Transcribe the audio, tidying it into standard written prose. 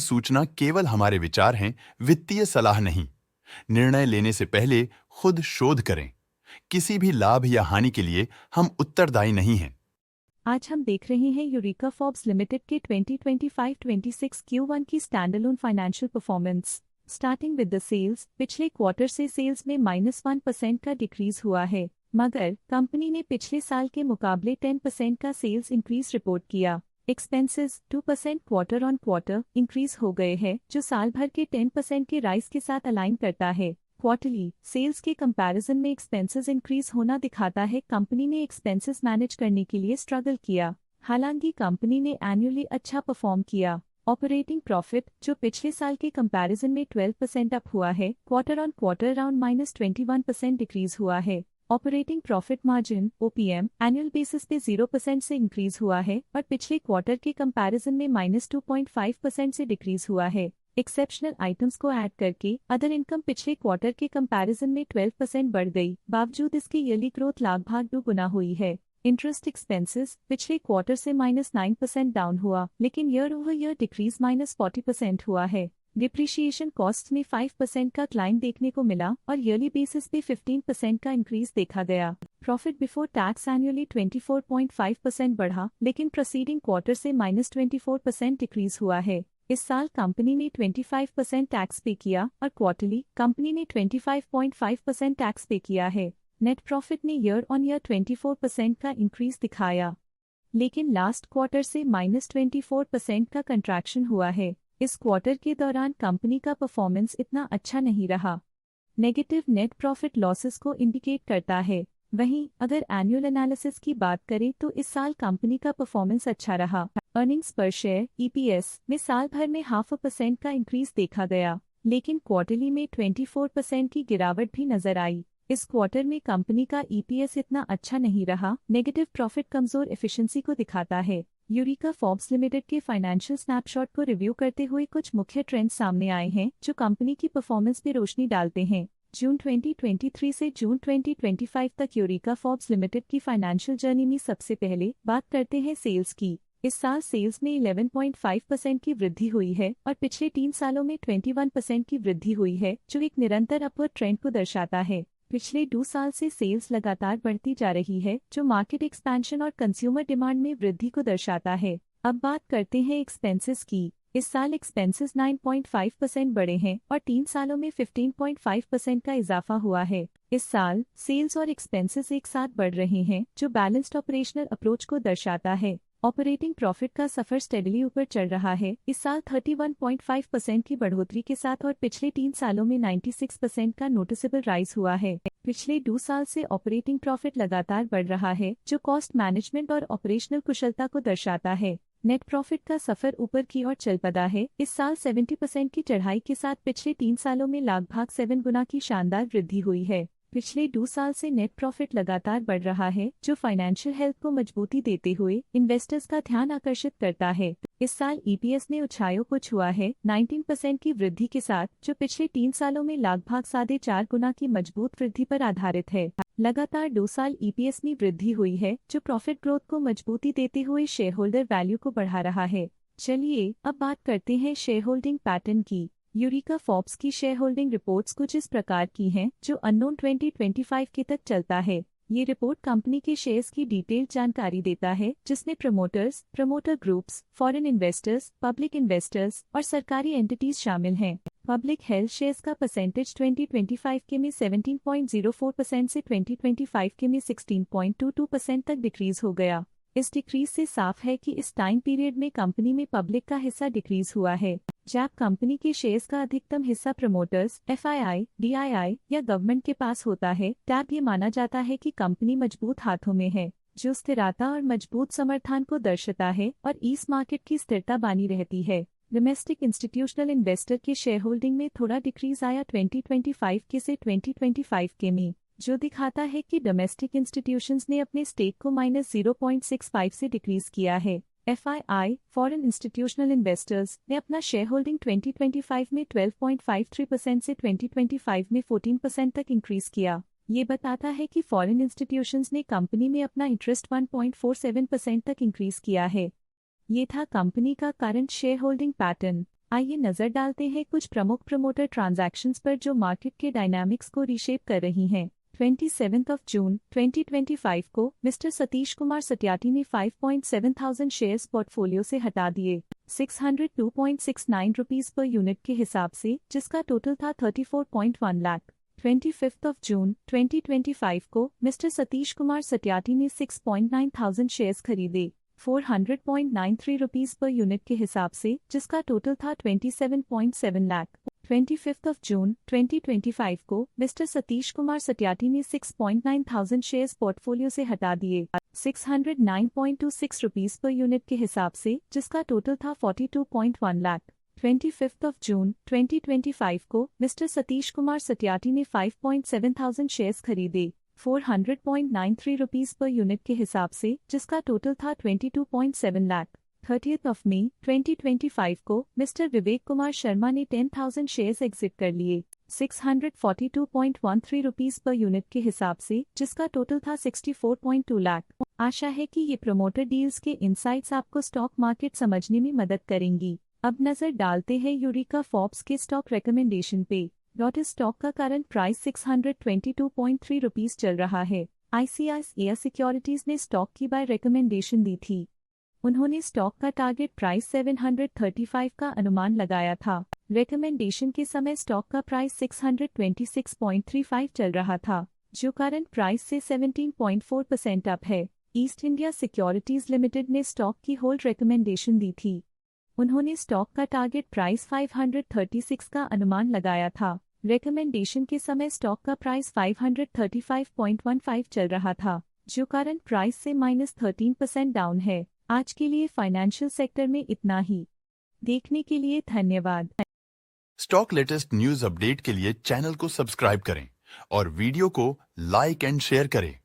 सूचना केवल हमारे विचार हैं, वित्तीय सलाह नहीं। निर्णय लेने से पहले खुद शोध करें। किसी भी लाभ या हानि के लिए हम उत्तरदायी नहीं हैं। आज हम देख रहे हैं यूरेका फॉर्ब्स लिमिटेड के 2025-26 Q1 की standalone financial performance. Starting with the sales, पिछले क्वार्टर से सेल्स में -1% का डिक्रीज हुआ है, मगर कंपनी ने पिछले साल के मुकाबले 10% का सेल्स इंक्रीज रिपोर्ट किया। Expenses 2% quarter on quarter increase हो गए हैं, जो साल भर के 10% के राइज के साथ अलाइन करता है। क्वार्टरली सेल्स के कंपैरिजन में एक्सपेंसेस इंक्रीज होना दिखाता है कंपनी ने एक्सपेंसेस मैनेज करने के लिए स्ट्रगल किया। हालांकि कंपनी ने एनुअली अच्छा परफॉर्म किया। ऑपरेटिंग प्रॉफिट, जो पिछले साल के कंपैरिजन में 12% अप हुआ है, quarter on quarter around -21% decrease हुआ है। Operating profit margin OPM annual basis पे 0% से इंक्रीज हुआ है और पिछले क्वार्टर के कंपैरिजन में -2.5% से डिक्रीज हुआ है। एक्सेप्शनल आइटम्स को ऐड करके अदर इनकम पिछले क्वार्टर के कंपैरिजन में 12% बढ़ गई, बावजूद इसके ईयरली ग्रोथ लगभग 2 गुना हुई है। इंटरेस्ट एक्सपेंसेस पिछले क्वार्टर से -9% डाउन हुआ, लेकिन ईयर ओवर ईयर डिक्रीज -40% हुआ है। डिप्रिशिएशन कॉस्ट में 5% का क्लाइम देखने को मिला और ईयरली बेसिस पे 15% का इंक्रीज देखा गया। प्रॉफिट बिफोर टैक्स एनुअली 24.5% बढ़ा, लेकिन प्रोसीडिंग क्वार्टर से -24% डिक्रीज हुआ है। इस साल कंपनी ने 25% टैक्स पे किया और क्वार्टरली कंपनी ने 25.5% टैक्स पे किया है। नेट प्रॉफिट ने ईयर ऑन ईयर 24% का इंक्रीज दिखाया, लेकिन लास्ट क्वार्टर से -24% का कंट्रैक्शन हुआ है। इस क्वार्टर के दौरान कंपनी का परफॉर्मेंस इतना अच्छा नहीं रहा। नेगेटिव नेट प्रॉफिट लॉसेस को इंडिकेट करता है। वहीं अगर एनुअल एनालिसिस की बात करें तो इस साल कंपनी का परफॉर्मेंस अच्छा रहा। अर्निंग्स पर शेयर EPS में साल भर में 0.5% का इंक्रीज देखा गया, लेकिन क्वार्टरली में 24% की गिरावट भी नजर आई। इस क्वार्टर में कंपनी का EPS इतना अच्छा नहीं रहा। नेगेटिव प्रॉफिट कमजोर एफिशिएंसी को दिखाता है। यूरेका फॉर्ब्स लिमिटेड के फाइनेंशियल स्नैपशॉट को रिव्यू करते हुए कुछ मुख्य ट्रेंड्स सामने आए हैं जो कंपनी की परफॉर्मेंस पे रोशनी डालते हैं। जून 2023 से जून 2025 तक यूरेका फॉर्ब्स लिमिटेड की फाइनेंशियल जर्नी में सबसे पहले बात करते हैं सेल्स की। इस साल सेल्स में 11.5% की वृद्धि हुई है और पिछले 3 सालों में 21% की वृद्धि हुई है, जो एक निरंतर अपवर्ड ट्रेंड को दर्शाता है। पिछले 2 साल से सेल्स लगातार बढ़ती जा रही है, जो मार्केट एक्सपेंशन और कंज्यूमर डिमांड में वृद्धि को दर्शाता है। अब बात करते हैं एक्सपेंसेस की। इस साल एक्सपेंसेस 9.5% बढ़े हैं और 3 सालों में 15.5% का इजाफा हुआ है। इस साल सेल्स और एक्सपेंसेस एक साथ बढ़ रहे हैं, जो बैलेंस्ड ऑपरेशनल अप्रोच को दर्शाता है। ऑपरेटिंग प्रॉफिट का सफर स्टेडली ऊपर चल रहा है। इस साल 31.5% की बढ़ोतरी के साथ और पिछले 3 सालों में 96% का नोटिसेबल राइज हुआ है। पिछले 2 साल से ऑपरेटिंग प्रॉफिट लगातार बढ़ रहा है, जो कॉस्ट मैनेजमेंट और ऑपरेशनल कुशलता को दर्शाता है। नेट प्रॉफिट का सफर ऊपर की ओर चल पड़ा है। इस साल 70% की चढ़ाई के साथ पिछले 3 सालों में लगभग 7 गुना की शानदार वृद्धि हुई है। पिछले 2 साल से नेट प्रॉफिट लगातार बढ़ रहा है, जो फाइनेंशियल हेल्थ को मजबूती देते हुए इन्वेस्टर्स का ध्यान आकर्षित करता है। इस साल EPS ने ऊंचाइयों को छुआ है 19% की वृद्धि के साथ, जो पिछले 3 सालों में लगभग 4.5 गुना की मजबूत वृद्धि पर आधारित है। लगातार 2 साल EPS में वृद्धि हुई है, जो प्रॉफिट ग्रोथ को मजबूती देते हुए शेयर होल्डर वैल्यू को बढ़ा रहा है। चलिए अब बात करते हैं शेयर होल्डिंग पैटर्न की। यूरेका फॉर्ब्स की शेयर होल्डिंग रिपोर्ट्स कुछ इस प्रकार की हैं, जो अननोन 2025 के तक चलता है। ये रिपोर्ट कंपनी के शेयर्स की डिटेल्ड जानकारी देता है, जिसमें promoters, promoter groups, foreign investors, public investors और सरकारी एंटिटीज शामिल हैं। पब्लिक हेल्थ शेयर्स का परसेंटेज 2025 के में 17.04% से 2025 के में 16.22% तक डिक्रीज हो गया। इस डिक्रीज से साफ है कि इस टाइम पीरियड में कंपनी में पब्लिक का हिस्सा डिक्रीज हुआ है। जब कंपनी के शेयर्स का अधिकतम हिस्सा प्रमोटर्स, FII, DII या गवर्नमेंट के पास होता है, तब ये माना जाता है कि कंपनी मजबूत हाथों में है, जो स्थिरता और मजबूत समर्थन को दर्शाता है और इस मार्केट की स्थिरता बनी रहती है। डोमेस्टिक इंस्टीट्यूशनल इन्वेस्टर के शेयर होल्डिंग में थोड़ा डिक्रीज आया 2025 के से 2025 के में, जो दिखाता है कि डोमेस्टिक इंस्टीट्यूशंस ने अपने स्टेक को -0.65 से डिक्रीज किया है। FII, फॉरेन इंस्टीट्यूशनल इन्वेस्टर्स ने अपना शेयर होल्डिंग 2025 में 12.53% से 2025 में 14% तक इंक्रीज किया। ये बताता है कि फॉरेन इंस्टीट्यूशंस ने कंपनी में अपना इंटरेस्ट 1.47% तक इंक्रीज किया है। ये था कंपनी का करंट शेयर होल्डिंग पैटर्न। आइए नजर डालते हैं कुछ प्रमुख प्रमोटर ट्रांजैक्शंस पर जो मार्केट के डायनामिक्स को रीशेप कर रही हैं। 27 जून 2025 को मिस्टर सतीश कुमार सत्यार्थी ने 5.7 शेयर्स पोर्टफोलियो से हटा दिए 602.69 रुपीस पर यूनिट के हिसाब से, जिसका टोटल था 34.1 लाख। 25 जून 2025 को मिस्टर सतीश कुमार सत्यार्थी ने 6.9 शेयर्स खरीदे 400.93 रुपीस पर यूनिट के हिसाब से, जिसका टोटल था 27.7 लाख। 25 जून 2025 को मिस्टर सतीश कुमार सत्यार्थी ने 6.9 शेयर्स पोर्टफोलियो से हटा दिए 609.26 रुपीस पर यूनिट के हिसाब से, जिसका टोटल था 42.1 लाख। 25 जून 2025 को मिस्टर सतीश कुमार सत्यार्थी ने 5.7 शेयर्स खरीदे 400.93 रुपीस पर यूनिट के हिसाब से, जिसका टोटल था 22.7 लाख। 30 मई 2025 को मिस्टर विवेक कुमार शर्मा ने 10,000 शेयर्स एग्जिट कर लिए 642.13 रुपीस पर यूनिट के हिसाब से, जिसका टोटल था 64.2 लाख। आशा है कि ये प्रमोटर डील्स के इंसाइट्स आपको स्टॉक मार्केट समझने में मदद करेंगी। अब नजर डालते हैं यूरेका फॉर्ब्स के स्टॉक रिकमेंडेशन पे। लॉटस स्टॉक का करंट प्राइस 622.3 रुपीस चल रहा है। ICICI सिक्योरिटीज ने स्टॉक की बाय रिकमेंडेशन दी थी। उन्होंने स्टॉक का टारगेट प्राइस 735 का अनुमान लगाया था। रिकमेंडेशन के समय स्टॉक का प्राइस 626.35 चल रहा था, जो करंट प्राइस से 17.4% अप है। ईस्ट इंडिया सिक्योरिटीज लिमिटेड ने स्टॉक की होल्ड रिकमेंडेशन दी थी। उन्होंने स्टॉक का टारगेट प्राइस 536 का अनुमान लगाया था। रिकमेंडेशन के समय स्टॉक का प्राइस 535.15 चल रहा था, जो करंट प्राइस से -13% डाउन है। आज के लिए फाइनेंशियल सेक्टर में इतना ही। देखने के लिए धन्यवाद। स्टॉक लेटेस्ट न्यूज अपडेट के लिए चैनल को सब्सक्राइब करें और वीडियो को लाइक एंड शेयर करें।